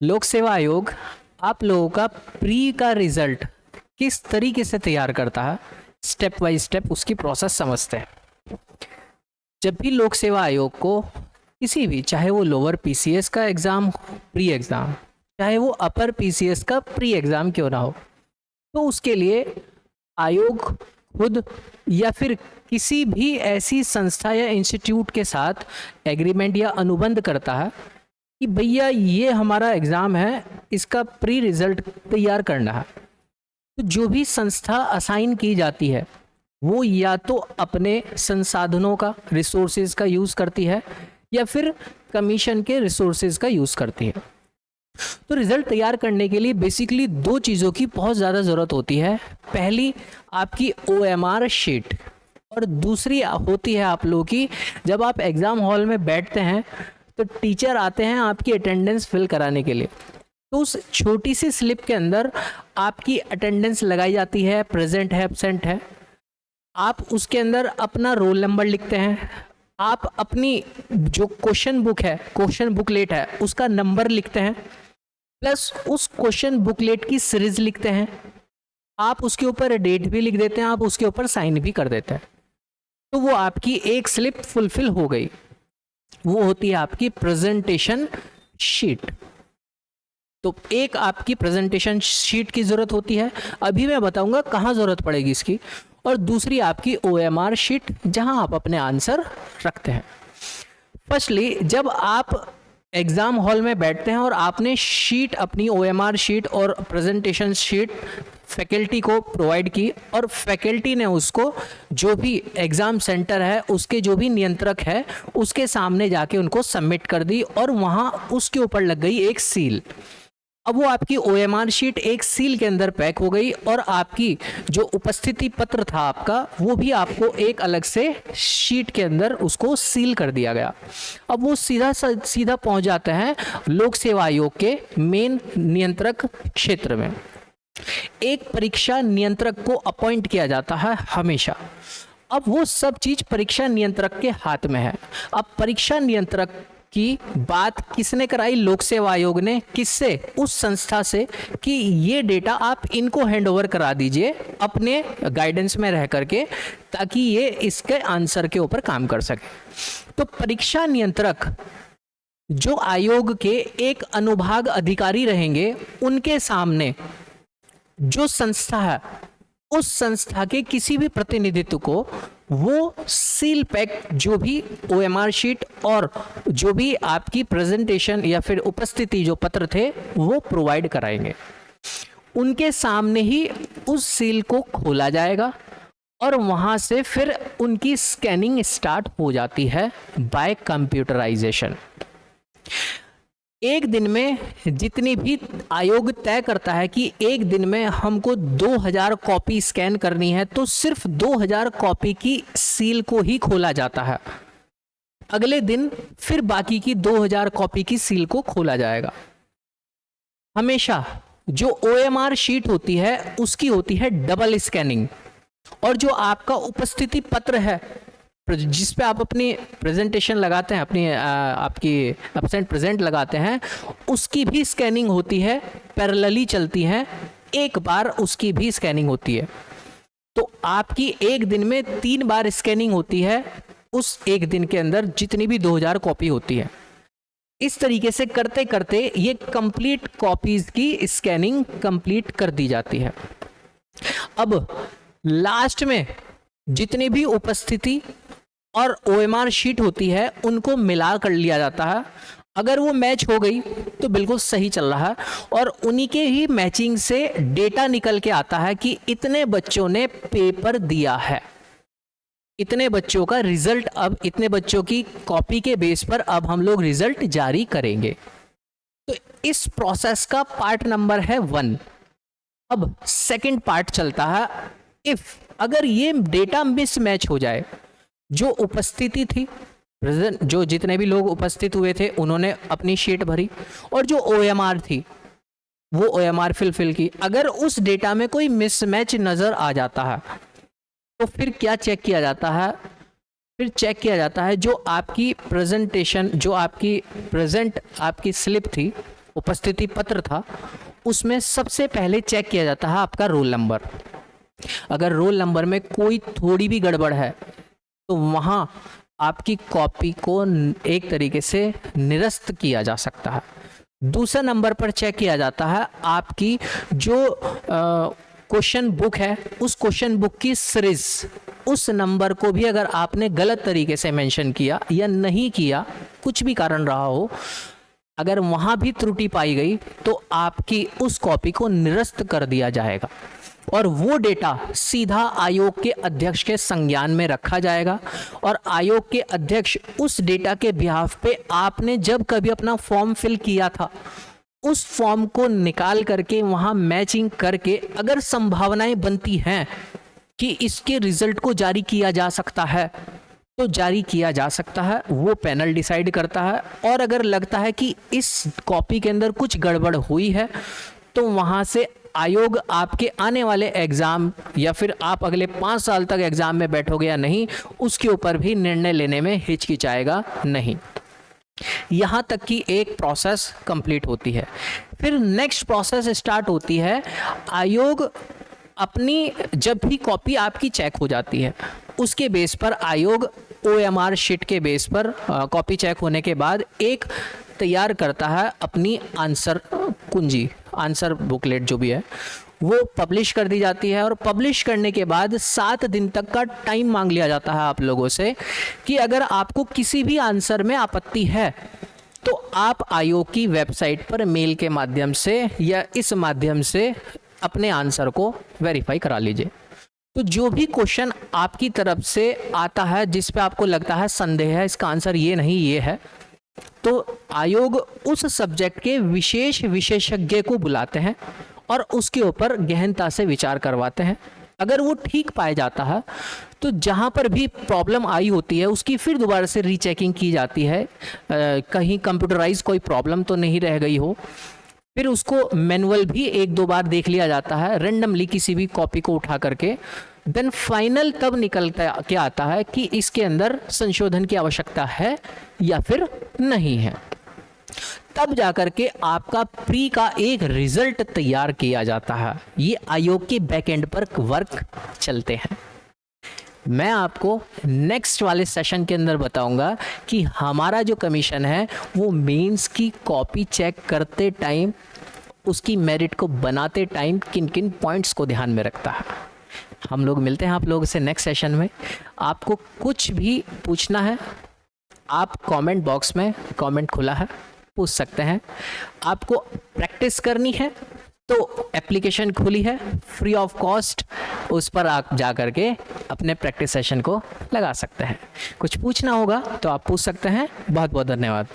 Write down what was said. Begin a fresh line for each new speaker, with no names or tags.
लोक सेवा आयोग आप लोगों का प्री का रिजल्ट किस तरीके से तैयार करता है, स्टेप बाय स्टेप उसकी प्रोसेस समझते हैं। जब भी लोक सेवा आयोग को किसी भी, चाहे वो लोअर पीसीएस का एग्ज़ाम प्री एग्ज़ाम, चाहे वो अपर पीसीएस का प्री एग्ज़ाम क्यों ना हो, तो उसके लिए आयोग खुद या फिर किसी भी ऐसी संस्था या इंस्टीट्यूट के साथ एग्रीमेंट या अनुबंध करता है कि भैया ये हमारा एग्ज़ाम है, इसका प्री रिजल्ट तैयार करना है। तो जो भी संस्था असाइन की जाती है वो या तो अपने संसाधनों का, रिसोर्सेज का यूज़ करती है या फिर कमीशन के रिसोर्सेज का यूज़ करती है। तो रिजल्ट तैयार करने के लिए बेसिकली दो चीज़ों की बहुत ज़्यादा ज़रूरत होती है। पहली आपकी OMR शीट और दूसरी होती है आप लोगों की, जब आप एग्ज़ाम हॉल में बैठते हैं तो टीचर आते हैं आपकी अटेंडेंस फिल कराने के लिए। तो उस छोटी सी स्लिप के अंदर आपकी अटेंडेंस लगाई जाती है, प्रेजेंट है, एब्सेंट है। आप उसके अंदर अपना रोल नंबर लिखते हैं, आप अपनी जो क्वेश्चन बुक है, क्वेश्चन बुकलेट है, उसका नंबर लिखते हैं, प्लस उस क्वेश्चन बुकलेट की सीरीज लिखते हैं। आप उसके ऊपर डेट भी लिख देते हैं, आप उसके ऊपर साइन भी कर देते हैं। तो वो आपकी एक स्लिप फुलफिल हो गई। वो होती है आपकी प्रेजेंटेशन शीट। तो एक आपकी प्रेजेंटेशन शीट की ज़रूरत होती है, अभी मैं बताऊंगा कहाँ ज़रूरत पड़ेगी इसकी। और दूसरी आपकी OMR शीट, जहां आप अपने आंसर रखते हैं। फर्स्टली जब आप एग्ज़ाम हॉल में बैठते हैं और आपने शीट, अपनी OMR शीट और प्रेजेंटेशन शीट फैकल्टी को प्रोवाइड की और फैकल्टी ने उसको, जो भी एग्ज़ाम सेंटर है उसके जो भी नियंत्रक है उसके सामने जाके उनको सबमिट कर दी और वहाँ उसके ऊपर लग गई एक सील। अब वो आपकी OMR शीट एक सील के अंदर पैक हो गई और आपकी जो उपस्थिति पत्र था आपका, वो भी आपको एक अलग से शीट के अंदर उसको सील कर दिया गया। अब वो सीधा पहुंच जाता है लोक सेवा आयोग के मेन नियंत्रक क्षेत्र में। एक परीक्षा नियंत्रक को अपॉइंट किया जाता है हमेशा। अब वो सब चीज परीक्षा नियंत्रक के हाथ में है। अब परीक्षा नियंत्रक की बात किसने कराई? लोक सेवा आयोग ने। किससे? उस संस्था से, कि ये डेटा आप इनको हैंडओवर करा दीजिए अपने गाइडेंस में रह करके, ताकि ये इसके आंसर के ऊपर काम कर सके। तो परीक्षा नियंत्रक जो आयोग के एक अनुभाग अधिकारी रहेंगे, उनके सामने जो संस्था है उस संस्था के किसी भी प्रतिनिधित्व को वो सील पैक जो भी OMR शीट और जो भी आपकी प्रेजेंटेशन या फिर उपस्थिति जो पत्र थे वो प्रोवाइड कराएंगे। उनके सामने ही उस सील को खोला जाएगा और वहां से फिर उनकी स्कैनिंग स्टार्ट हो जाती है बाय कंप्यूटराइजेशन। एक दिन में जितनी भी आयोग तय करता है कि एक दिन में हमको 2000 कॉपी स्कैन करनी है, तो सिर्फ 2000 कॉपी की सील को ही खोला जाता है। अगले दिन फिर बाकी की 2000 कॉपी की सील को खोला जाएगा। हमेशा जो OMR शीट होती है उसकी होती है डबल स्कैनिंग, और जो आपका उपस्थिति पत्र है जिस पे आप अपनी प्रेजेंटेशन लगाते हैं, अपनी आपकी एब्सेंट प्रेजेंट लगाते हैं, उसकी भी स्कैनिंग होती है, पैरेलली चलती है, एक बार उसकी भी स्कैनिंग होती है। तो आपकी एक दिन में 3 बार स्कैनिंग होती है उस एक दिन के अंदर, जितनी भी 2000 कॉपी होती है। इस तरीके से करते करते ये कंप्लीट कॉपीज की स्कैनिंग कंप्लीट कर दी जाती है। अब लास्ट में जितनी भी उपस्थिति और OMR शीट होती है उनको मिला कर लिया जाता है। अगर वो मैच हो गई तो बिल्कुल सही चल रहा है, और उन्हीं के ही मैचिंग से डेटा निकल के आता है कि इतने बच्चों ने पेपर दिया है, इतने बच्चों का रिजल्ट, अब इतने बच्चों की कॉपी के बेस पर अब हम लोग रिजल्ट जारी करेंगे। तो इस प्रोसेस का पार्ट नंबर है 1। अब सेकंड पार्ट चलता है, इफ अगर ये डेटा मिसमैच हो जाए, जो उपस्थिति थी, प्रेजेंट जो जितने भी लोग उपस्थित हुए थे उन्होंने अपनी शीट भरी, और जो OMR थी वो OMR फिल की, अगर उस डेटा में कोई मिसमैच नजर आ जाता है तो फिर क्या चेक किया जाता है? फिर चेक किया जाता है जो आपकी प्रेजेंटेशन, जो आपकी प्रेजेंट आपकी स्लिप थी, उपस्थिति पत्र था, उसमें सबसे पहले चेक किया जाता है आपका रोल नंबर। अगर रोल नंबर में कोई थोड़ी भी गड़बड़ है तो वहाँ आपकी कॉपी को एक तरीके से निरस्त किया जा सकता है। दूसरे नंबर पर चेक किया जाता है आपकी जो क्वेश्चन बुक है, उस क्वेश्चन बुक की सीरीज, उस नंबर को भी अगर आपने गलत तरीके से मेंशन किया या नहीं किया, कुछ भी कारण रहा हो, अगर वहाँ भी त्रुटि पाई गई तो आपकी उस कॉपी को निरस्त कर दिया जाएगा और वो डेटा सीधा आयोग के अध्यक्ष के संज्ञान में रखा जाएगा और आयोग के अध्यक्ष उस डेटा के बिहाफ पे आपने जब कभी अपना फॉर्म फिल किया था उस फॉर्म को निकाल करके वहाँ मैचिंग करके अगर संभावनाएं बनती हैं कि इसके रिजल्ट को जारी किया जा सकता है तो जारी किया जा सकता है, वो पैनल डिसाइड करता है। और अगर लगता है कि इस कॉपी के अंदर कुछ गड़बड़ हुई है तो वहाँ से आयोग आपके आने वाले एग्ज़ाम या फिर आप अगले 5 साल तक एग्ज़ाम में बैठोगे या नहीं, उसके ऊपर भी निर्णय लेने में हिचकिचाएगा नहीं। यहाँ तक कि एक प्रोसेस कंप्लीट होती है। फिर नेक्स्ट प्रोसेस स्टार्ट होती है। आयोग अपनी जब भी कॉपी आपकी चेक हो जाती है उसके बेस पर आयोग OMR शीट के बेस पर कॉपी चेक होने के बाद एक तैयार करता है अपनी आंसर कुंजी, आंसर बुकलेट जो भी है वो पब्लिश कर दी जाती है। और पब्लिश करने के बाद 7 दिन तक का टाइम मांग लिया जाता है आप लोगों से कि अगर आपको किसी भी आंसर में आपत्ति है तो आप आयोग की वेबसाइट पर मेल के माध्यम से या इस माध्यम से अपने आंसर को वेरीफाई करा लीजिए। तो जो भी क्वेश्चन आपकी तरफ से आता है जिस पे आपको लगता है संदेह है, इसका आंसर ये नहीं ये है, तो आयोग उस सब्जेक्ट के विशेष विशेषज्ञ को बुलाते हैं और उसके ऊपर गहनता से विचार करवाते हैं। अगर वो ठीक पाया जाता है तो जहाँ पर भी प्रॉब्लम आई होती है उसकी फिर दोबारा से रीचेकिंग की जाती है, कहीं कंप्यूटराइज कोई प्रॉब्लम तो नहीं रह गई हो। फिर उसको मैनुअल भी 1-2 बार देख लिया जाता है रेंडमली किसी भी कॉपी को उठा करके। देन फाइनल तब निकलता क्या आता है कि इसके अंदर संशोधन की आवश्यकता है या फिर नहीं है। तब जाकर के आपका प्री का एक रिजल्ट तैयार किया जाता है। ये आयोग के बैकएंड पर वर्क चलते हैं। मैं आपको नेक्स्ट वाले सेशन के अंदर बताऊंगा कि हमारा जो कमीशन है वो मेंस की कॉपी चेक करते टाइम, उसकी मेरिट को बनाते टाइम किन किन पॉइंट्स को ध्यान में रखता है। हम लोग मिलते हैं आप लोगों से नेक्स्ट सेशन में। आपको कुछ भी पूछना है आप कमेंट बॉक्स में, कमेंट खुला है, पूछ सकते हैं। आपको प्रैक्टिस करनी है तो एप्लीकेशन खुली है फ्री ऑफ कॉस्ट, उस पर आप जा करके अपने प्रैक्टिस सेशन को लगा सकते हैं। कुछ पूछना होगा तो आप पूछ सकते हैं। बहुत बहुत धन्यवाद।